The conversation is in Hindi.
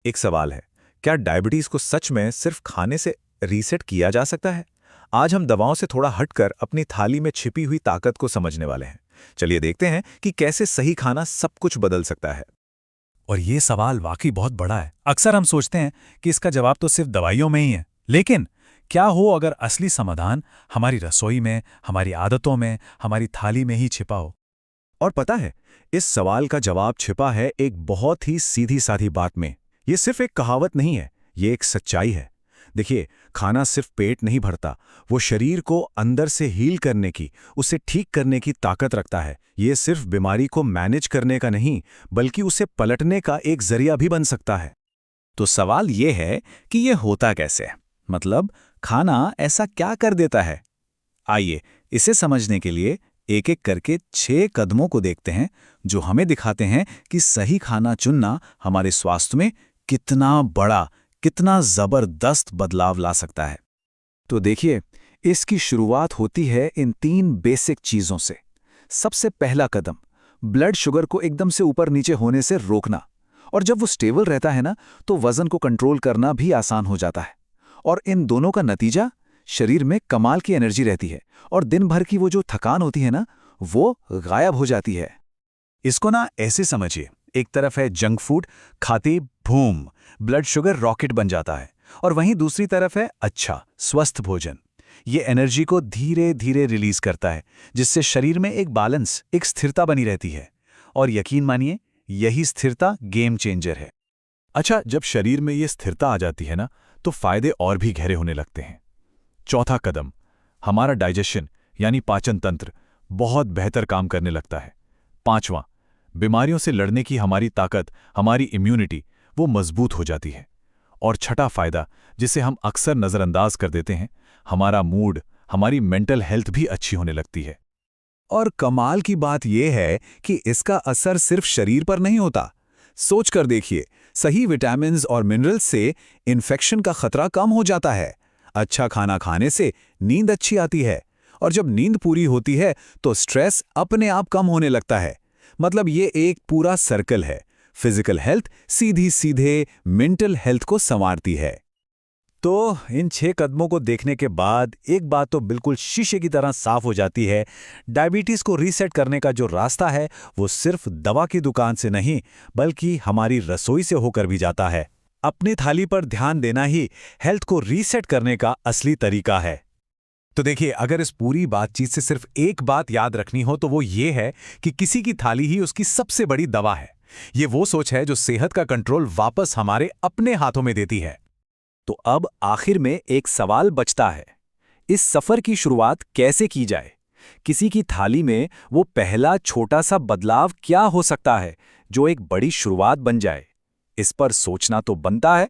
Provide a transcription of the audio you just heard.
एक सवाल है, क्या डायबिटीज को सच में सिर्फ खाने से रीसेट किया जा सकता है? आज हम दवाओं से थोड़ा हटकर अपनी थाली में छिपी हुई ताकत को समझने वाले हैं। चलिए देखते हैं कि कैसे सही खाना सब कुछ बदल सकता है। और ये सवाल वाकई बहुत बड़ा है। अक्सर हम सोचते हैं कि इसका जवाब तो सिर्फ दवाइयों में ही है, लेकिन क्या हो अगर असली समाधान हमारी रसोई में, हमारी आदतों में, हमारी थाली में ही छिपा हो? और पता है, इस सवाल का जवाब छिपा है एक बहुत ही सीधी साधी बात में। ये सिर्फ एक कहावत नहीं है, ये एक सच्चाई है। देखिए, खाना सिर्फ पेट नहीं भरता, वो शरीर को अंदर से हील करने की, उसे ठीक करने की ताकत रखता है। ये सिर्फ बीमारी को मैनेज करने का नहीं, बल्कि उसे पलटने का एक जरिया भी बन सकता है। तो सवाल ये है कि ये होता कैसे? मतलब खाना ऐसा क्या कर देता है? आइए इसे समझने के लिए एक एक करके 6 कदमों को देखते हैं, जो हमें दिखाते हैं कि सही खाना चुनना हमारे स्वास्थ्य में कितना बड़ा, कितना जबरदस्त बदलाव ला सकता है। तो देखिए, इसकी शुरुआत होती है इन 3 बेसिक चीजों से। सबसे पहला कदम, ब्लड शुगर को एकदम से ऊपर नीचे होने से रोकना। और जब वो स्टेबल रहता है ना, तो वजन को कंट्रोल करना भी आसान हो जाता है। और इन दोनों का नतीजा, शरीर में कमाल की एनर्जी रहती है और दिन भर की वो जो थकान होती है ना, वो गायब हो जाती है। इसको ना ऐसे समझिए, एक तरफ है जंक फूड, खाते भूम, ब्लड शुगर रॉकेट बन जाता है, और वहीं दूसरी तरफ है अच्छा स्वस्थ भोजन। ये एनर्जी को धीरे धीरे रिलीज करता है, जिससे शरीर में एक बैलेंस, एक स्थिरता बनी रहती है। और यकीन मानिए, यही स्थिरता गेम चेंजर है। अच्छा, जब शरीर में ये स्थिरता आ जाती है ना, तो फायदे और भी गहरे होने लगते हैं। चौथा कदम, हमारा डाइजेशन यानी पाचन तंत्र बहुत बेहतर काम करने लगता है। पांचवां, बीमारियों से लड़ने की हमारी ताकत, हमारी इम्यूनिटी, वो मजबूत हो जाती है। और छठा फायदा, जिसे हम अक्सर नज़रअंदाज कर देते हैं, हमारा मूड, हमारी मेंटल हेल्थ भी अच्छी होने लगती है। और कमाल की बात यह है कि इसका असर सिर्फ शरीर पर नहीं होता। सोच कर देखिए, सही विटामिन्स और मिनरल्स से इन्फेक्शन का खतरा कम हो जाता है। अच्छा खाना खाने से नींद अच्छी आती है, और जब नींद पूरी होती है तो स्ट्रेस अपने आप कम होने लगता है। मतलब ये एक पूरा सर्कल है। फिजिकल हेल्थ सीधी सीधे मेंटल हेल्थ को संवारती है। तो इन 6 कदमों को देखने के बाद एक बात तो बिल्कुल शीशे की तरह साफ हो जाती है। डायबिटीज को रीसेट करने का जो रास्ता है, वो सिर्फ दवा की दुकान से नहीं, बल्कि हमारी रसोई से होकर भी जाता है। अपनी थाली पर ध्यान देना ही हेल्थ को रीसेट करने का असली तरीका है। तो देखिए, अगर इस पूरी बातचीत से सिर्फ एक बात याद रखनी हो, तो वो ये है कि किसी की थाली ही उसकी सबसे बड़ी दवा है। ये वो सोच है जो सेहत का कंट्रोल वापस हमारे अपने हाथों में देती है। तो अब आखिर में एक सवाल बचता है, इस सफर की शुरुआत कैसे की जाए? किसी की थाली में वो पहला छोटा सा बदलाव क्या हो सकता है, जो एक बड़ी शुरुआत बन जाए? इस पर सोचना तो बनता है।